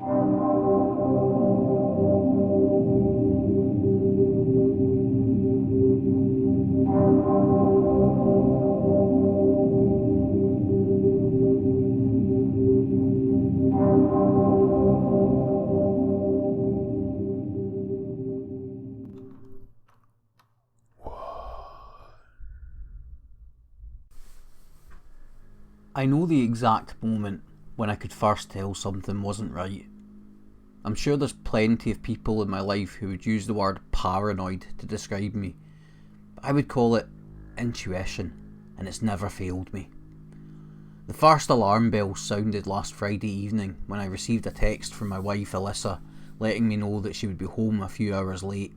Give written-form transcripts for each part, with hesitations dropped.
I know the exact moment when I could first tell something wasn't right. I'm sure there's plenty of people in my life who would use the word paranoid to describe me, but I would call it intuition, and it's never failed me. The first alarm bell sounded last Friday evening when I received a text from my wife Alyssa letting me know that she would be home a few hours late.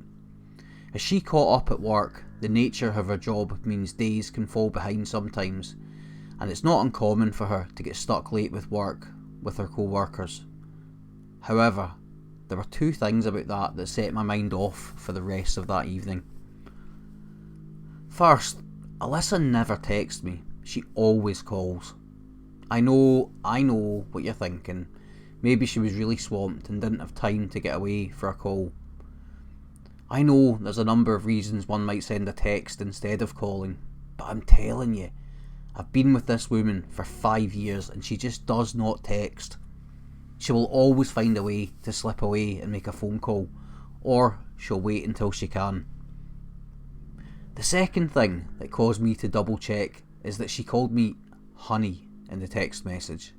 As she caught up at work, the nature of her job means days can fall behind sometimes, and it's not uncommon for her to get stuck late with work with her co-workers. However, there were two things about that set my mind off for the rest of that evening. First, Alyssa never texts me, she always calls. I know what you're thinking. Maybe she was really swamped and didn't have time to get away for a call. I know there's a number of reasons one might send a text instead of calling, but I'm telling you, I've been with this woman for 5 years and she just does not text. She will always find a way to slip away and make a phone call, or she'll wait until she can. The second thing that caused me to double check is that she called me honey in the text message.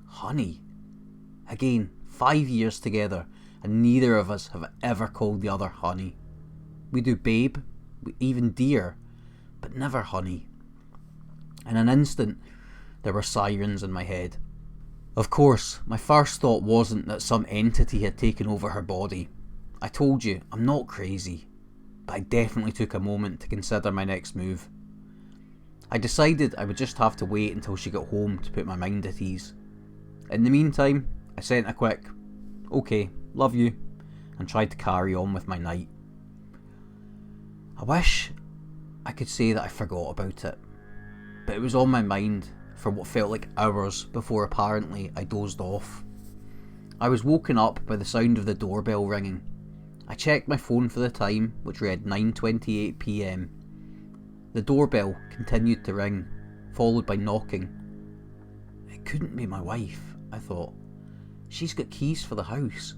Honey. Again, 5 years together and neither of us have ever called the other honey. We do babe, even dear, but never honey. In an instant, there were sirens in my head. Of course, my first thought wasn't that some entity had taken over her body. I told you, I'm not crazy, but I definitely took a moment to consider my next move. I decided I would just have to wait until she got home to put my mind at ease. In the meantime, I sent a quick, "Okay, love you," and tried to carry on with my night. I wish I could say that I forgot about it, but it was on my mind for what felt like hours before apparently I dozed off. I was woken up by the sound of the doorbell ringing. I checked my phone for the time, which read 9:28 PM. The doorbell continued to ring, followed by knocking. It couldn't be my wife, I thought. She's got keys for the house.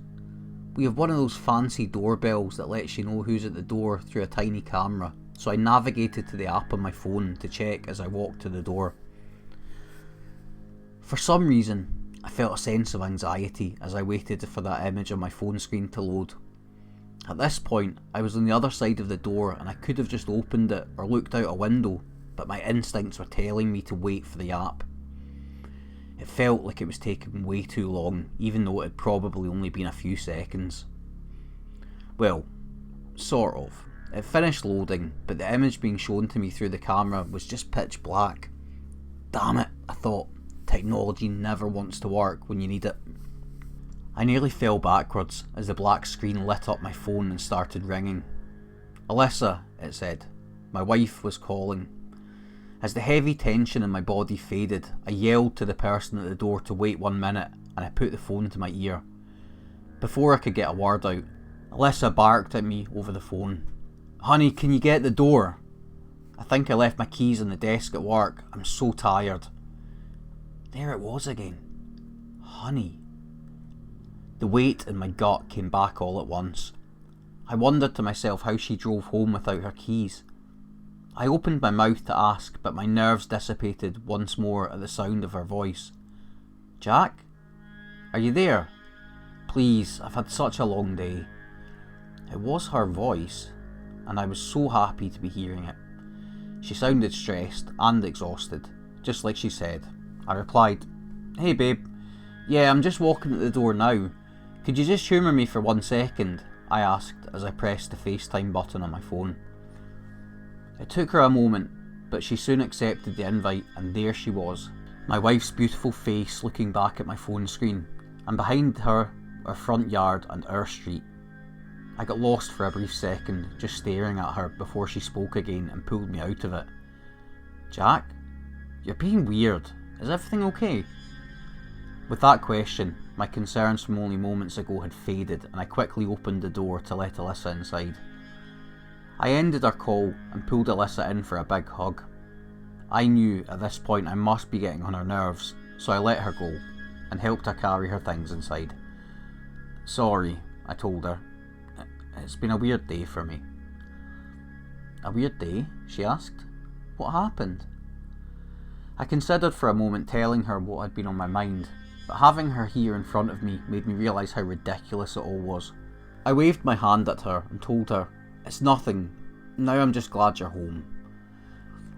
We have one of those fancy doorbells that lets you know who's at the door through a tiny camera, so I navigated to the app on my phone to check as I walked to the door. For some reason, I felt a sense of anxiety as I waited for that image on my phone screen to load. At this point, I was on the other side of the door and I could have just opened it or looked out a window, but my instincts were telling me to wait for the app. It felt like it was taking way too long, even though it had probably only been a few seconds. Well, sort of. It finished loading, but the image being shown to me through the camera was just pitch black. Damn it, I thought. Technology never wants to work when you need it. I nearly fell backwards as the black screen lit up my phone and started ringing. "Alyssa," it said. My wife was calling. As the heavy tension in my body faded, I yelled to the person at the door to wait 1 minute and I put the phone to my ear. Before I could get a word out, Alyssa barked at me over the phone. "Honey, can you get the door? I think I left my keys on the desk at work. I'm so tired." There it was again. Honey. The weight in my gut came back all at once. I wondered to myself how she drove home without her keys. I opened my mouth to ask, but my nerves dissipated once more at the sound of her voice. "Jack? Are you there? Please, I've had such a long day." It was her voice, and I was so happy to be hearing it. She sounded stressed and exhausted, just like she said. I replied, "Hey babe, yeah, I'm just walking at the door now. Could you just humour me for 1 second? I asked as I pressed the FaceTime button on my phone. It took her a moment, but she soon accepted the invite and there she was, my wife's beautiful face looking back at my phone screen, and behind her, our front yard and our street. I got lost for a brief second, just staring at her before she spoke again and pulled me out of it. "Jack, you're being weird. Is everything okay?" With that question, my concerns from only moments ago had faded, and I quickly opened the door to let Alyssa inside. I ended our call and pulled Alyssa in for a big hug. I knew at this point I must be getting on her nerves, so I let her go and helped her carry her things inside. "Sorry," I told her. "It's been a weird day for me." "A weird day?" she asked. "What happened?" I considered for a moment telling her what had been on my mind, but having her here in front of me made me realise how ridiculous it all was. I waved my hand at her and told her, "It's nothing. Now I'm just glad you're home."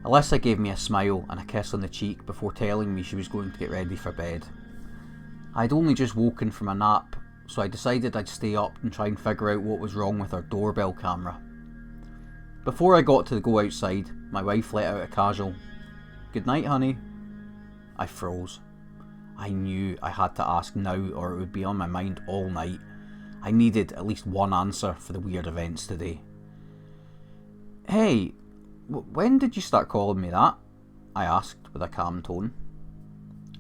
Alyssa gave me a smile and a kiss on the cheek before telling me she was going to get ready for bed. I'd only just woken from a nap, so I decided I'd stay up and try and figure out what was wrong with our doorbell camera. Before I got to go outside, my wife let out a casual, "Good night, honey." I froze. I knew I had to ask now or it would be on my mind all night. I needed at least one answer for the weird events today. "Hey, when did you start calling me that?" I asked with a calm tone.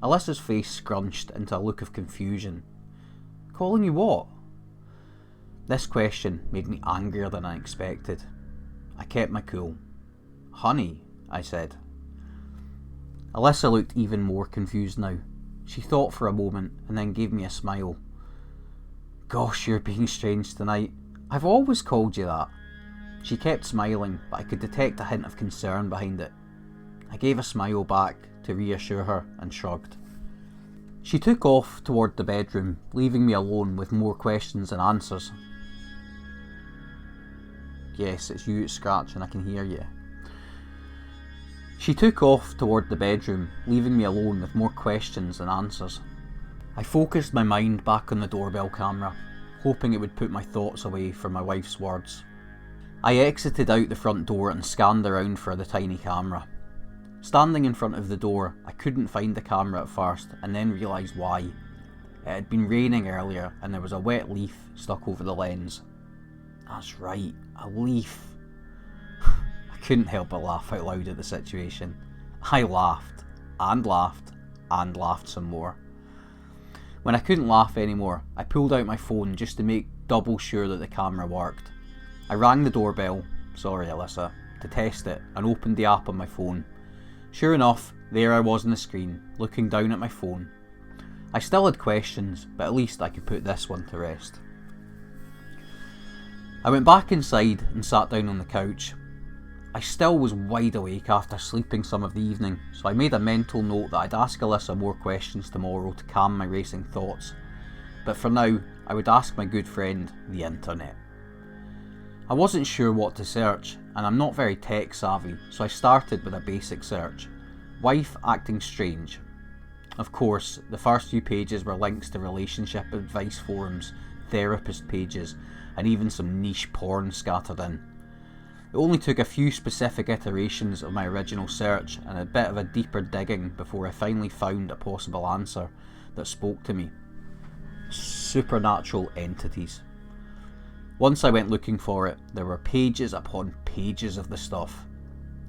Alyssa's face scrunched into a look of confusion. "Calling you what?" This question made me angrier than I expected. I kept my cool. "Honey," I said. Alyssa looked even more confused now. She thought for a moment and then gave me a smile. "Gosh, you're being strange tonight. I've always called you that." She kept smiling, but I could detect a hint of concern behind it. I gave a smile back to reassure her and shrugged. She took off toward the bedroom, leaving me alone with more questions than answers. Yes, it's you scratching, I can hear you. She took off toward the bedroom, leaving me alone with more questions than answers. I focused my mind back on the doorbell camera, hoping it would put my thoughts away from my wife's words. I exited out the front door and scanned around for the tiny camera. Standing in front of the door, I couldn't find the camera at first and then realised why. It had been raining earlier and there was a wet leaf stuck over the lens. That's right, a leaf. I couldn't help but laugh out loud at the situation. I laughed, and laughed, and laughed some more. When I couldn't laugh anymore, I pulled out my phone just to make double sure that the camera worked. I rang the doorbell, sorry Alyssa, to test it and opened the app on my phone. Sure enough, there I was on the screen, looking down at my phone. I still had questions, but at least I could put this one to rest. I went back inside and sat down on the couch. I still was wide awake after sleeping some of the evening, so I made a mental note that I'd ask Alyssa more questions tomorrow to calm my racing thoughts. But for now, I would ask my good friend, the internet. I wasn't sure what to search, and I'm not very tech savvy, so I started with a basic search. Wife acting strange. Of course, the first few pages were links to relationship advice forums, therapist pages, and even some niche porn scattered in. It only took a few specific iterations of my original search and a bit of a deeper digging before I finally found a possible answer that spoke to me. Supernatural entities. Once I went looking for it, there were pages upon pages of the stuff.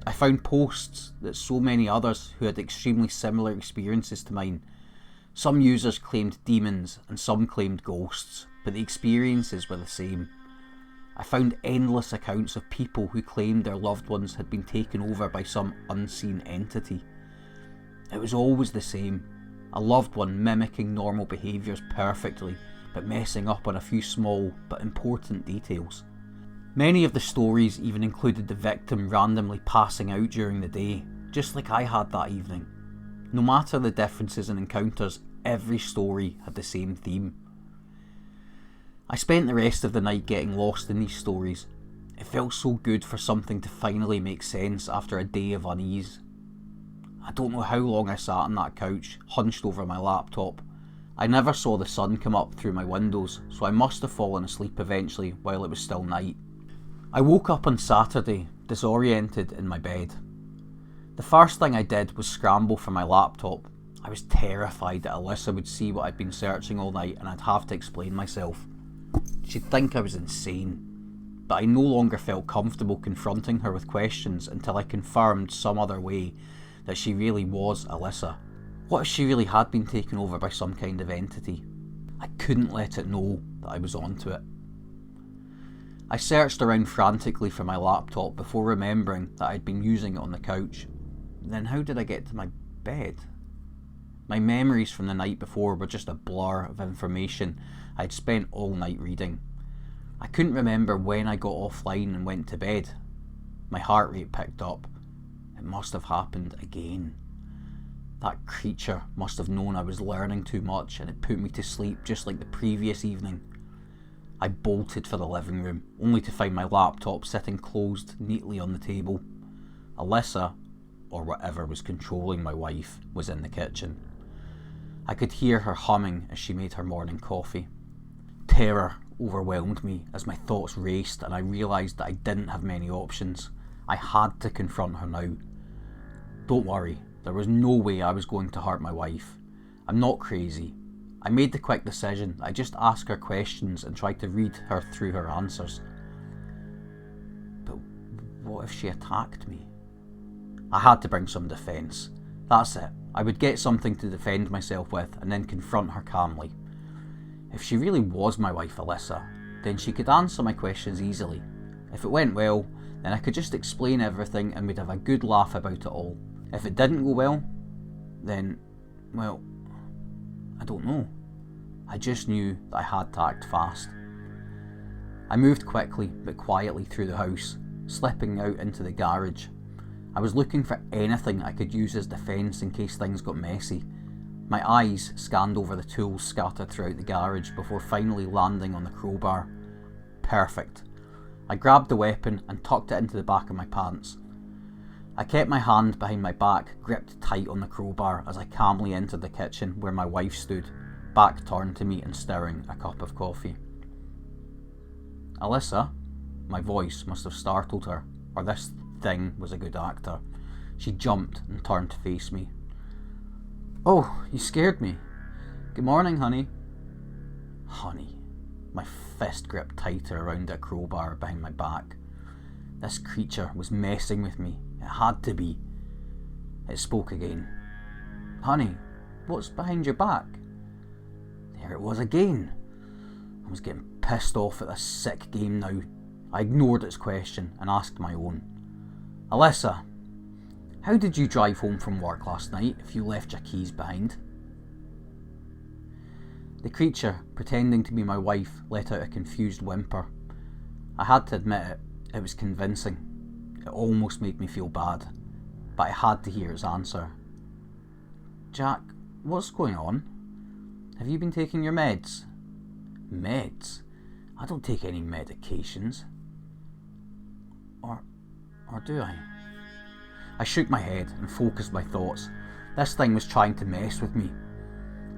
I found posts that so many others who had extremely similar experiences to mine. Some users claimed demons and some claimed ghosts, but the experiences were the same. I found endless accounts of people who claimed their loved ones had been taken over by some unseen entity. It was always the same, a loved one mimicking normal behaviours perfectly, but messing up on a few small but important details. Many of the stories even included the victim randomly passing out during the day, just like I had that evening. No matter the differences in encounters, every story had the same theme. I spent the rest of the night getting lost in these stories. It felt so good for something to finally make sense after a day of unease. I don't know how long I sat on that couch, hunched over my laptop. I never saw the sun come up through my windows, so I must have fallen asleep eventually while it was still night. I woke up on Saturday, disoriented in my bed. The first thing I did was scramble for my laptop. I was terrified that Alyssa would see what I'd been searching all night and I'd have to explain myself. She'd think I was insane, but I no longer felt comfortable confronting her with questions until I confirmed some other way that she really was Alyssa. What if she really had been taken over by some kind of entity? I couldn't let it know that I was onto it. I searched around frantically for my laptop before remembering that I'd been using it on the couch. Then how did I get to my bed? My memories from the night before were just a blur of information I'd spent all night reading. I couldn't remember when I got offline and went to bed. My heart rate picked up. It must have happened again. That creature must have known I was learning too much and it put me to sleep just like the previous evening. I bolted for the living room, only to find my laptop sitting closed neatly on the table. Alyssa, or whatever was controlling my wife, was in the kitchen. I could hear her humming as she made her morning coffee. Terror overwhelmed me as my thoughts raced and I realised that I didn't have many options. I had to confront her now. Don't worry, there was no way I was going to hurt my wife. I'm not crazy. I made the quick decision that I just ask her questions and try to read her through her answers. But what if she attacked me? I had to bring some defence. That's it. I would get something to defend myself with and then confront her calmly. If she really was my wife Alyssa, then she could answer my questions easily. If it went well, then I could just explain everything and we'd have a good laugh about it all. If it didn't go well, then, well, I don't know. I just knew that I had to act fast. I moved quickly but quietly through the house, slipping out into the garage. I was looking for anything I could use as defence in case things got messy. My eyes scanned over the tools scattered throughout the garage before finally landing on the crowbar. Perfect. I grabbed the weapon and tucked it into the back of my pants. I kept my hand behind my back, gripped tight on the crowbar as I calmly entered the kitchen where my wife stood, back turned to me and stirring a cup of coffee. Alyssa? My voice must have startled her, or this thing was a good actor. She jumped and turned to face me. Oh, you scared me. Good morning, honey. Honey. My fist gripped tighter around a crowbar behind my back. This creature was messing with me. It had to be. It spoke again. Honey, what's behind your back? There it was again. I was getting pissed off at this sick game now. I ignored its question and asked my own. Alyssa, how did you drive home from work last night if you left your keys behind? The creature, pretending to be my wife, let out a confused whimper. I had to admit it, it was convincing. It almost made me feel bad, but I had to hear its answer. Jack, what's going on? Have you been taking your meds? Meds? I don't take any medications. Or do I? I shook my head and focused my thoughts. This thing was trying to mess with me.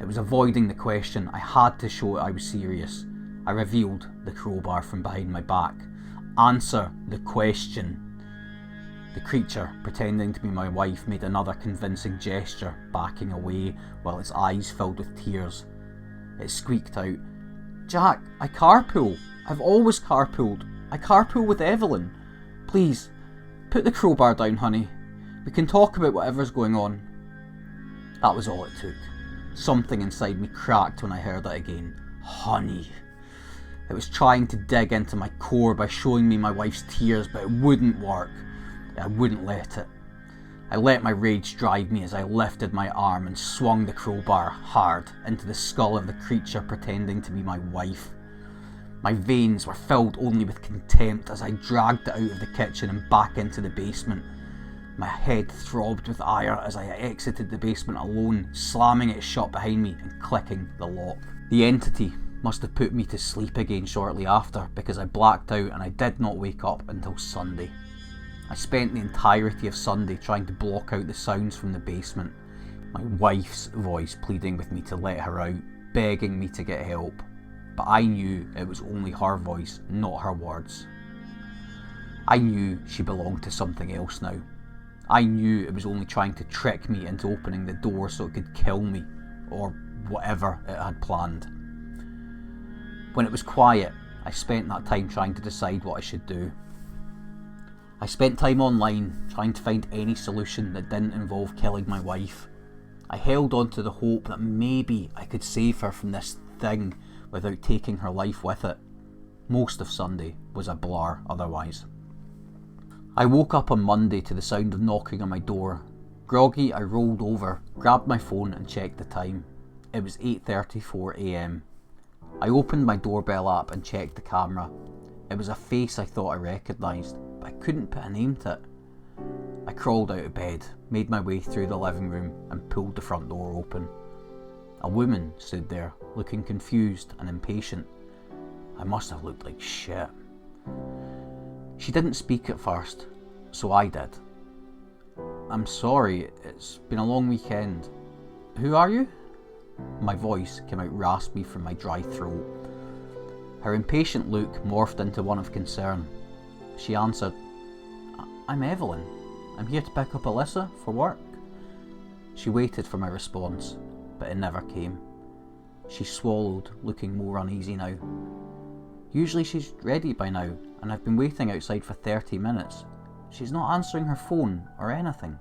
It was avoiding the question. I had to show it I was serious. I revealed the crowbar from behind my back. Answer the question. The creature, pretending to be my wife, made another convincing gesture, backing away while its eyes filled with tears. It squeaked out, Jack, I carpool. I've always carpooled. I carpool with Evelyn. Please, put the crowbar down, honey. We can talk about whatever's going on. That was all it took. Something inside me cracked when I heard it again. Honey. It was trying to dig into my core by showing me my wife's tears, but it wouldn't work. I wouldn't let it. I let my rage drive me as I lifted my arm and swung the crowbar hard into the skull of the creature pretending to be my wife. My veins were filled only with contempt as I dragged it out of the kitchen and back into the basement. My head throbbed with ire as I exited the basement alone, slamming it shut behind me and clicking the lock. The entity must have put me to sleep again shortly after because I blacked out and I did not wake up until Sunday. I spent the entirety of Sunday trying to block out the sounds from the basement, my wife's voice pleading with me to let her out, begging me to get help, but I knew it was only her voice, not her words. I knew she belonged to something else now. I knew it was only trying to trick me into opening the door so it could kill me, or whatever it had planned. When it was quiet, I spent that time trying to decide what I should do. I spent time online trying to find any solution that didn't involve killing my wife. I held on to the hope that maybe I could save her from this thing without taking her life with it. Most of Sunday was a blur otherwise. I woke up on Monday to the sound of knocking on my door. Groggy, I rolled over, grabbed my phone and checked the time. It was 8:34 a.m. I opened my doorbell app and checked the camera. It was a face I thought I recognised, but I couldn't put a name to it. I crawled out of bed, made my way through the living room and pulled the front door open. A woman stood there, looking confused and impatient. I must have looked like shit. She didn't speak at first, so I did. "I'm sorry, it's been a long weekend. Who are you?" My voice came out raspy from my dry throat. Her impatient look morphed into one of concern. She answered, "I'm Evelyn. I'm here to pick up Alyssa for work." She waited for my response, but it never came. She swallowed, looking more uneasy now. "Usually she's ready by now, and I've been waiting outside for 30 minutes. She's not answering her phone or anything."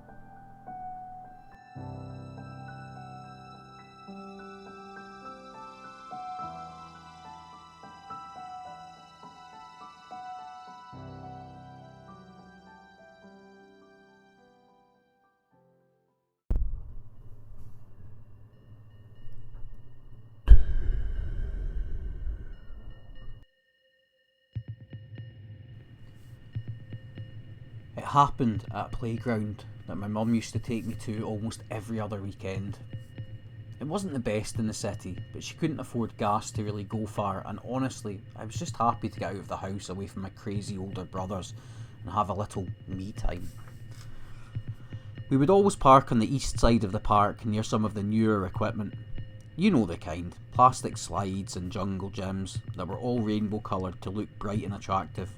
It happened at a playground that my mum used to take me to almost every other weekend. It wasn't the best in the city, but she couldn't afford gas to really go far, and honestly, I was just happy to get out of the house away from my crazy older brothers and have a little me time. We would always park on the east side of the park near some of the newer equipment. You know the kind, plastic slides and jungle gyms that were all rainbow coloured to look bright and attractive.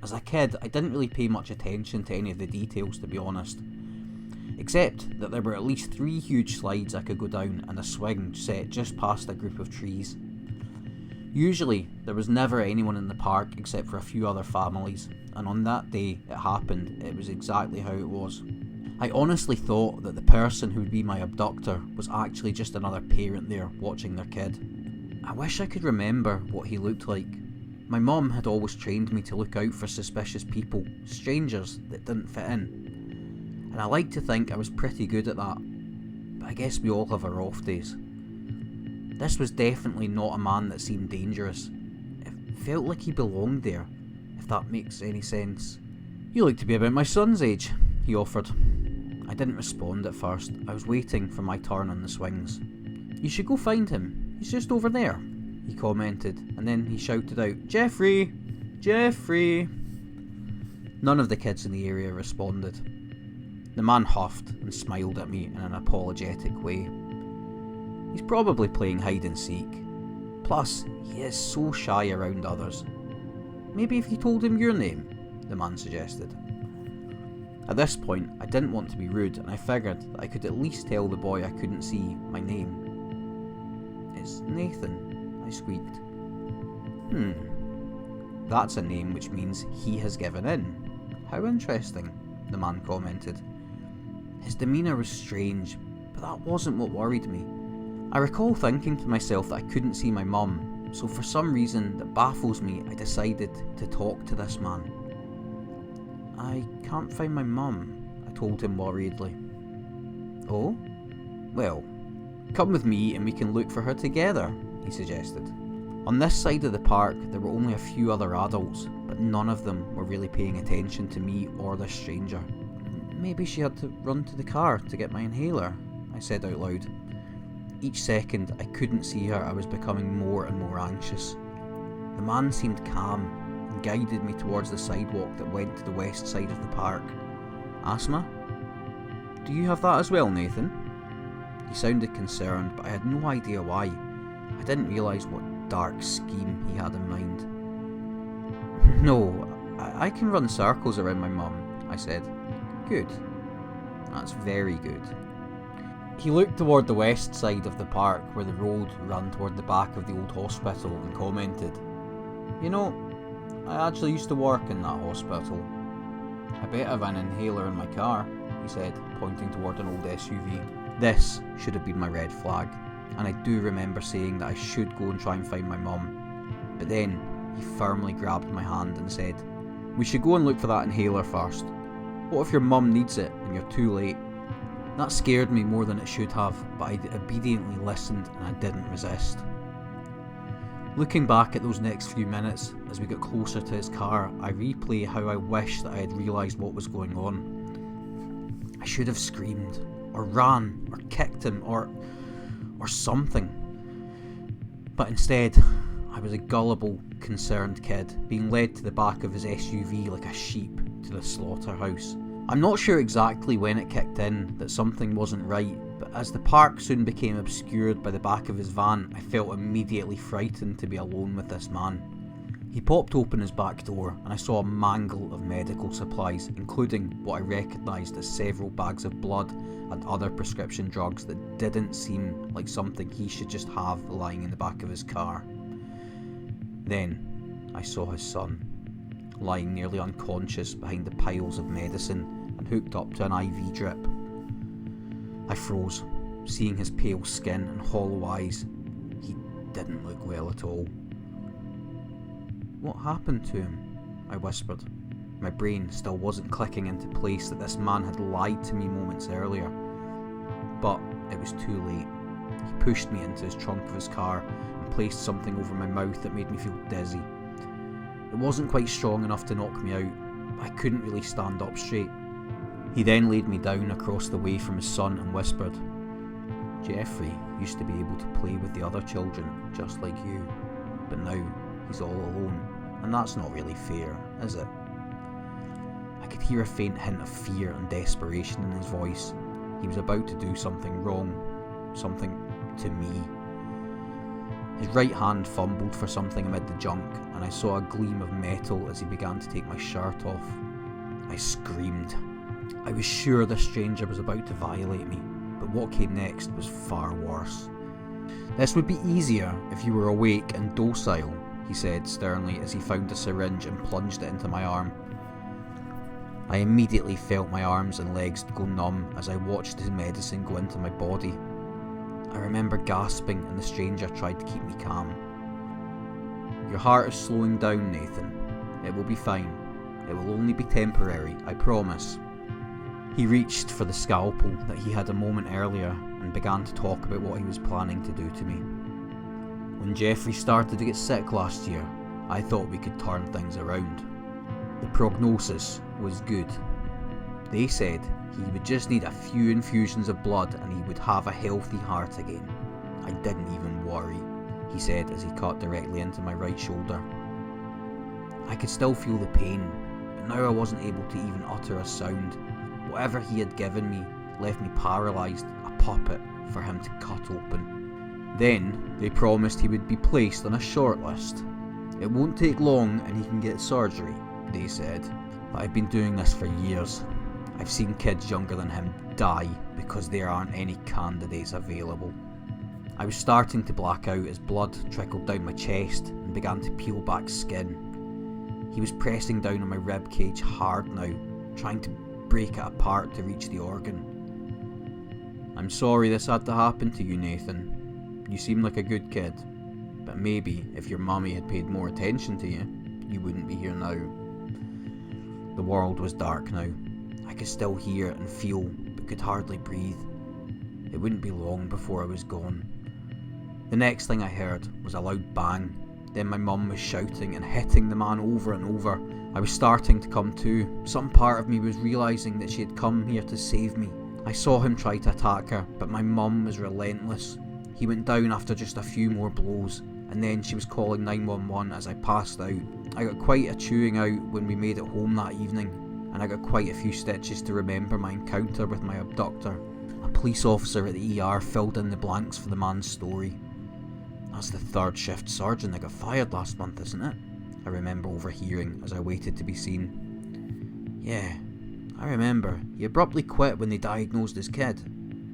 As a kid, I didn't really pay much attention to any of the details, to be honest. Except that there were at least 3 huge slides I could go down and a swing set just past a group of trees. Usually, there was never anyone in the park except for a few other families, and on that day it happened, it was exactly how it was. I honestly thought that the person who would be my abductor was actually just another parent there watching their kid. I wish I could remember what he looked like. My mum had always trained me to look out for suspicious people, strangers that didn't fit in. And I like to think I was pretty good at that, but I guess we all have our off days. This was definitely not a man that seemed dangerous. It felt like he belonged there, if that makes any sense. "You look to be about my son's age," he offered. I didn't respond at first. I was waiting for my turn on the swings. "You should go find him. He's just over there," he commented, and then he shouted out, "Jeffrey! Jeffrey!" None of the kids in the area responded. The man huffed and smiled at me in an apologetic way. He's probably playing hide and seek. Plus, he is so shy around others. "Maybe if you told him your name," the man suggested. At this point, I didn't want to be rude, and I figured that I could at least tell the boy I couldn't see my name. "It's Nathan," I squeaked. That's a name which means he has given in. How interesting," the man commented. His demeanour was strange, but that wasn't what worried me. I recall thinking to myself that I couldn't see my mum, so for some reason that baffles me, I decided to talk to this man. "I can't find my mum," I told him worriedly. "Oh? Well, come with me and we can look for her together," he suggested. On this side of the park, there were only a few other adults, but none of them were really paying attention to me or this stranger. "Maybe she had to run to the car to get my inhaler," I said out loud. Each second I couldn't see her, I was becoming more and more anxious. The man seemed calm and guided me towards the sidewalk that went to the west side of the park. "Asthma? Do you have that as well, Nathan?" He sounded concerned, but I had no idea why. I didn't realise what dark scheme he had in mind. "No, I can run circles around my mum," I said. "Good. That's very good." He looked toward the west side of the park where the road ran toward the back of the old hospital and commented, "You know, I actually used to work in that hospital. I bet I've an inhaler in my car," he said, pointing toward an old SUV. This should have been my red flag, and I do remember saying that I should go and try and find my mum. But then he firmly grabbed my hand and said, "We should go and look for that inhaler first. What if your mum needs it and you're too late?" That scared me more than it should have, but I obediently listened and I didn't resist. Looking back at those next few minutes, as we got closer to his car, I replay how I wish that I had realised what was going on. I should have screamed, or ran, or kicked him, or something. But instead, I was a gullible, concerned kid, being led to the back of his SUV like a sheep to the slaughterhouse. I'm not sure exactly when it kicked in that something wasn't right, but as the park soon became obscured by the back of his van, I felt immediately frightened to be alone with this man. He popped open his back door and I saw a mangle of medical supplies, including what I recognised as several bags of blood and other prescription drugs that didn't seem like something he should just have lying in the back of his car. Then I saw his son, lying nearly unconscious behind the piles of medicine and hooked up to an IV drip. I froze, seeing his pale skin and hollow eyes. He didn't look well at all. "What happened to him?" I whispered. My brain still wasn't clicking into place that this man had lied to me moments earlier. But it was too late. He pushed me into his trunk of his car and placed something over my mouth that made me feel dizzy. It wasn't quite strong enough to knock me out, but I couldn't really stand up straight. He then laid me down across the way from his son and whispered, "Jeffrey used to be able to play with the other children just like you, but now he's all alone, and that's not really fair, is it?" I could hear a faint hint of fear and desperation in his voice. He was about to do something wrong, something to me. His right hand fumbled for something amid the junk, and I saw a gleam of metal as he began to take my shirt off. I screamed. I was sure this stranger was about to violate me, but what came next was far worse. "This would be easier if you were awake and docile," he said sternly as he found a syringe and plunged it into my arm. I immediately felt my arms and legs go numb as I watched his medicine go into my body. I remember gasping and the stranger tried to keep me calm. "Your heart is slowing down, Nathan. It will be fine. It will only be temporary, I promise." He reached for the scalpel that he had a moment earlier and began to talk about what he was planning to do to me. "When Jeffrey started to get sick last year, I thought we could turn things around. The prognosis was good. They said he would just need a few infusions of blood and he would have a healthy heart again. I didn't even worry," he said as he cut directly into my right shoulder. I could still feel the pain, but now I wasn't able to even utter a sound. Whatever he had given me left me paralysed, a puppet for him to cut open. Then they promised he would be placed on a shortlist. "It won't take long and he can get surgery," they said. But I've been doing this for years. I've seen kids younger than him die because there aren't any candidates available. I was starting to black out as blood trickled down my chest and began to peel back skin. He was pressing down on my rib cage hard now, trying to break it apart to reach the organ. "I'm sorry this had to happen to you, Nathan. You seem like a good kid, but maybe if your mummy had paid more attention to you, you wouldn't be here now." The world was dark now. I could still hear and feel, but could hardly breathe. It wouldn't be long before I was gone. The next thing I heard was a loud bang. Then my mum was shouting and hitting the man over and over. I was starting to come to. Some part of me was realising that she had come here to save me. I saw him try to attack her, but my mum was relentless. He went down after just a few more blows, and then she was calling 911 as I passed out. I got quite a chewing out when we made it home that evening, and I got quite a few stitches to remember my encounter with my abductor. A police officer at the ER filled in the blanks for the man's story. "That's the third shift sergeant that got fired last month, isn't it?" I remember overhearing as I waited to be seen. "Yeah, I remember. He abruptly quit when they diagnosed his kid.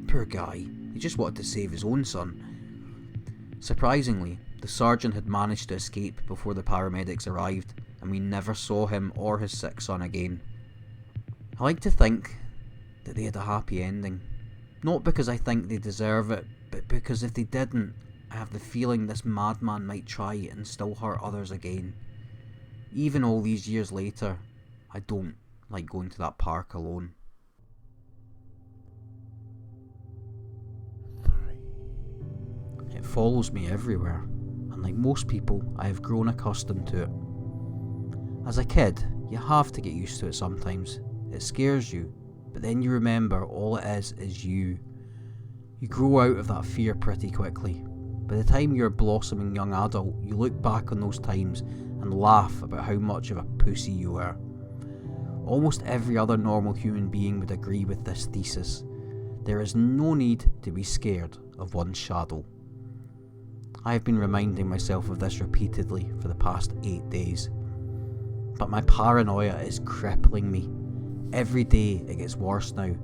Poor guy, he just wanted to save his own son." Surprisingly, the sergeant had managed to escape before the paramedics arrived, and we never saw him or his sick son again. I like to think that they had a happy ending. Not because I think they deserve it, but because if they didn't, I have the feeling this madman might try and still hurt others again. Even all these years later, I don't like going to that park alone. 3. It follows me everywhere, and like most people, I have grown accustomed to it. As a kid, you have to get used to it sometimes. It scares you, but then you remember all it is you. You grow out of that fear pretty quickly. By the time you're a blossoming young adult, you look back on those times and laugh about how much of a pussy you were. Almost every other normal human being would agree with this thesis. There is no need to be scared of one's shadow. I have been reminding myself of this repeatedly for the past 8 days. But my paranoia is crippling me. Every day it gets worse now.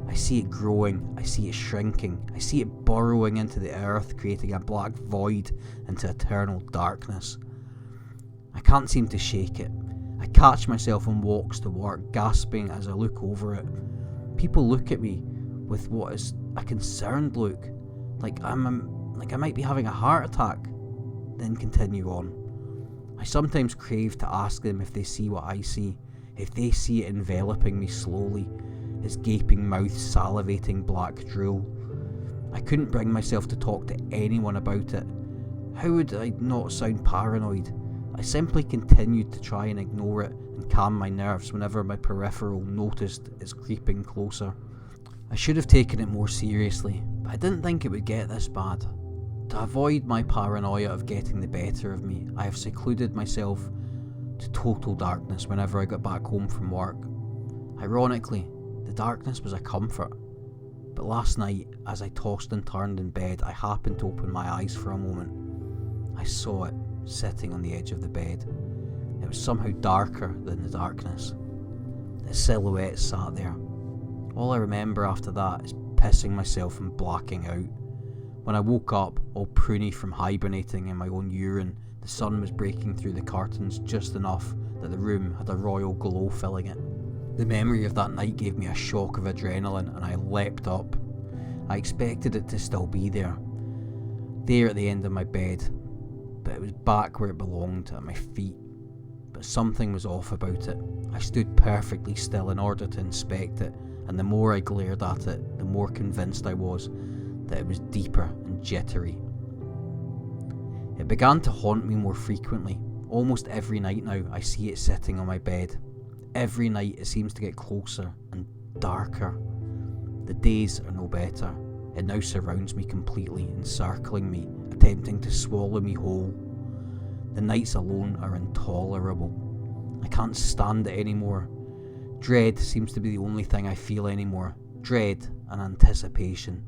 I see it growing, I see it shrinking, I see it burrowing into the earth, creating a black void into eternal darkness. I can't seem to shake it. I catch myself on walks to work, gasping as I look over it. People look at me with what is a concerned look, like I might be having a heart attack, then continue on. I sometimes crave to ask them if they see what I see, if they see it enveloping me slowly, its gaping mouth salivating black drool. I couldn't bring myself to talk to anyone about it. How would I not sound paranoid? I simply continued to try and ignore it and calm my nerves whenever my peripheral noticed it's creeping closer. I should have taken it more seriously, but I didn't think it would get this bad. To avoid my paranoia of getting the better of me, I have secluded myself to total darkness whenever I got back home from work. Ironically, the darkness was a comfort, but last night, as I tossed and turned in bed, I happened to open my eyes for a moment. I saw it sitting on the edge of the bed. It was somehow darker than the darkness. The silhouette sat there. All I remember after that is pissing myself and blacking out. When I woke up, all pruny from hibernating in my own urine, the sun was breaking through the curtains just enough that the room had a royal glow filling it. The memory of that night gave me a shock of adrenaline and I leapt up. I expected it to still be there at the end of my bed, but it was back where it belonged, at my feet. But something was off about it. I stood perfectly still in order to inspect it, and the more I glared at it, the more convinced I was that it was deeper and jittery. It began to haunt me more frequently. Almost every night now I see it sitting on my bed. Every night it seems to get closer and darker. The days are no better. It now surrounds me completely, encircling me, attempting to swallow me whole. The nights alone are intolerable. I can't stand it anymore. Dread seems to be the only thing I feel anymore. Dread and anticipation.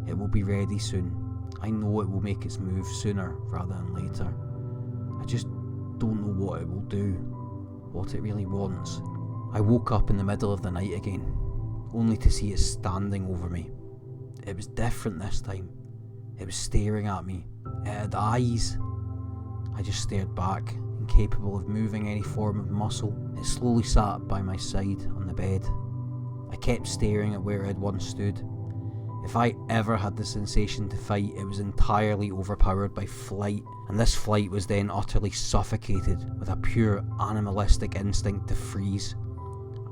It will be ready soon. I know it will make its move sooner rather than later. I just don't know what it will do, what it really wants. I woke up in the middle of the night again, only to see it standing over me. It was different this time. It was staring at me. It had eyes. I just stared back, incapable of moving any form of muscle. It slowly sat by my side on the bed. I kept staring at where it had once stood. If I ever had the sensation to fight, it was entirely overpowered by flight, and this flight was then utterly suffocated with a pure animalistic instinct to freeze.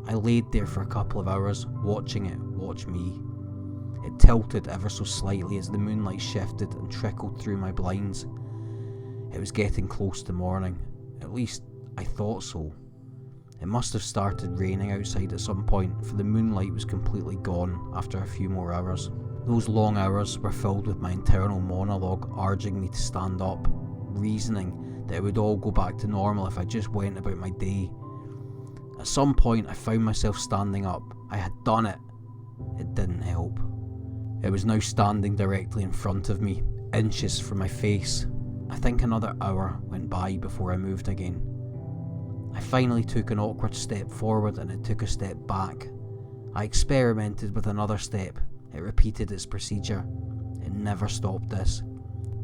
I laid there for a couple of hours, watching it watch me. It tilted ever so slightly as the moonlight shifted and trickled through my blinds. It was getting close to morning. At least, I thought so. It must have started raining outside at some point, for the moonlight was completely gone after a few more hours. Those long hours were filled with my internal monologue urging me to stand up, reasoning that it would all go back to normal if I just went about my day. At some point I found myself standing up. I had done it. It didn't help. It was now standing directly in front of me, inches from my face. I think another hour went by before I moved again. I finally took an awkward step forward and it took a step back. I experimented with another step. It repeated its procedure. It never stopped this.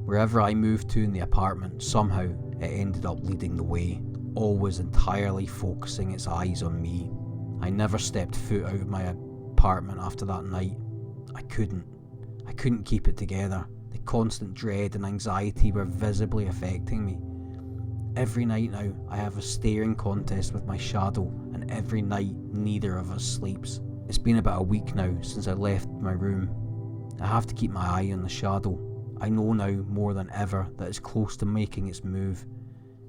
Wherever I moved to in the apartment, somehow it ended up leading the way, always entirely focusing its eyes on me. I never stepped foot out of my apartment after that night. I couldn't keep it together. The constant dread and anxiety were visibly affecting me. Every night now, I have a staring contest with my shadow, and every night neither of us sleeps. It's been about a week now since I left my room. I have to keep my eye on the shadow. I know now more than ever that it's close to making its move.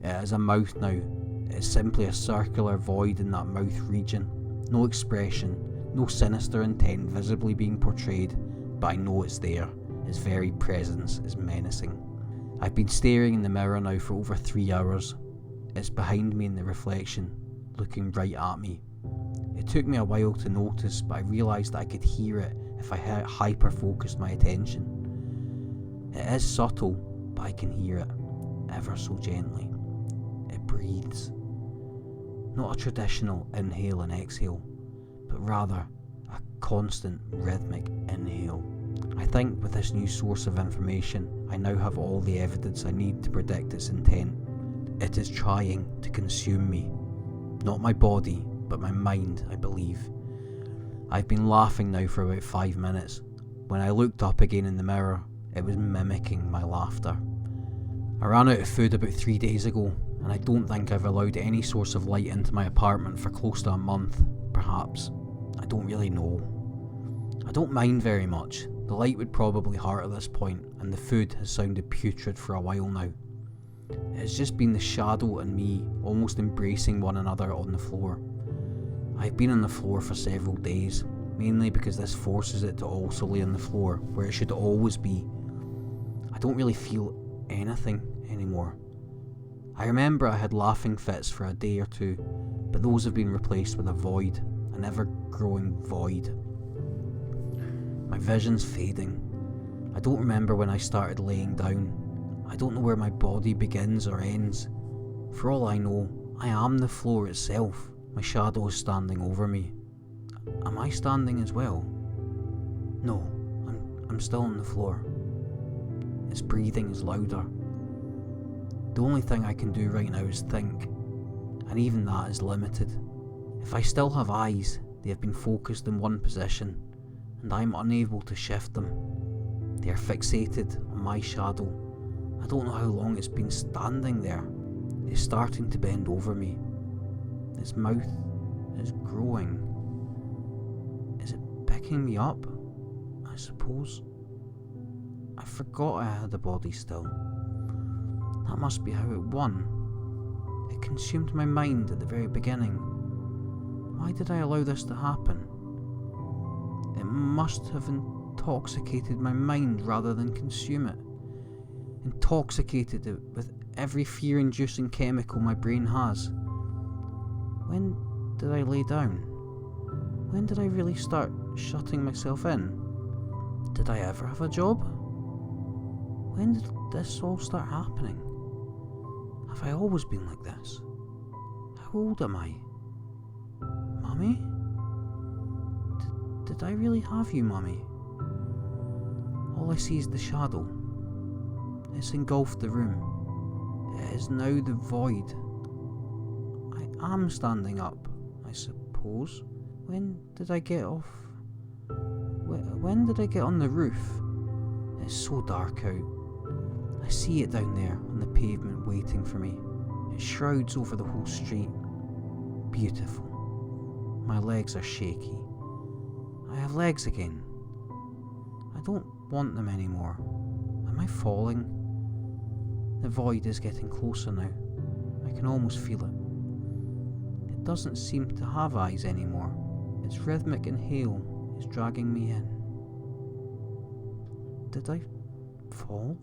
It has a mouth now. It's simply a circular void in that mouth region. No expression, no sinister intent visibly being portrayed, but I know it's there. Its very presence is menacing. I've been staring in the mirror now for over 3 hours. It's behind me in the reflection, looking right at me. It took me a while to notice, but I realised that I could hear it if I hyper-focused my attention. It is subtle, but I can hear it, ever so gently. It breathes. Not a traditional inhale and exhale, but rather a constant rhythmic inhale. I think with this new source of information, I now have all the evidence I need to predict its intent. It is trying to consume me. Not my body, but my mind, I believe. I've been laughing now for about 5 minutes. When I looked up again in the mirror, it was mimicking my laughter. I ran out of food about 3 days ago, and I don't think I've allowed any source of light into my apartment for close to a month, perhaps. I don't really know. I don't mind very much. The light would probably hurt at this point, and the food has sounded putrid for a while now. It has just been the shadow and me almost embracing one another on the floor. I've been on the floor for several days, mainly because this forces it to also lay on the floor, where it should always be. I don't really feel anything anymore. I remember I had laughing fits for a day or two, but those have been replaced with a void, an ever-growing void. My vision's fading. I don't remember when I started laying down. I don't know where my body begins or ends. For all I know, I am the floor itself. My shadow is standing over me. Am I standing as well? No, I'm still on the floor. Its breathing is louder. The only thing I can do right now is think, and even that is limited. If I still have eyes, they have been focused in one position, and I am unable to shift them. They are fixated on my shadow. I don't know how long it's been standing there. It's starting to bend over me. Its mouth is growing. Is it picking me up? I suppose. I forgot I had a body still. That must be how it won. It consumed my mind at the very beginning. Why did I allow this to happen? It must have intoxicated my mind rather than consume it. Intoxicated it with every fear-inducing chemical my brain has. When did I lay down? When did I really start shutting myself in? Did I ever have a job? When did this all start happening? Have I always been like this? How old am I? Mummy? Did I really have you, Mummy? All I see is the shadow. It's engulfed the room. It is now the void. I am standing up, I suppose. When did I get off? When did I get on the roof? It's so dark out. I see it down there on the pavement waiting for me. It shrouds over the whole street. Beautiful. My legs are shaky. I have legs again. I don't want them anymore. Am I falling? The void is getting closer now. I can almost feel it. It doesn't seem to have eyes anymore. Its rhythmic inhale is dragging me in. Did I fall?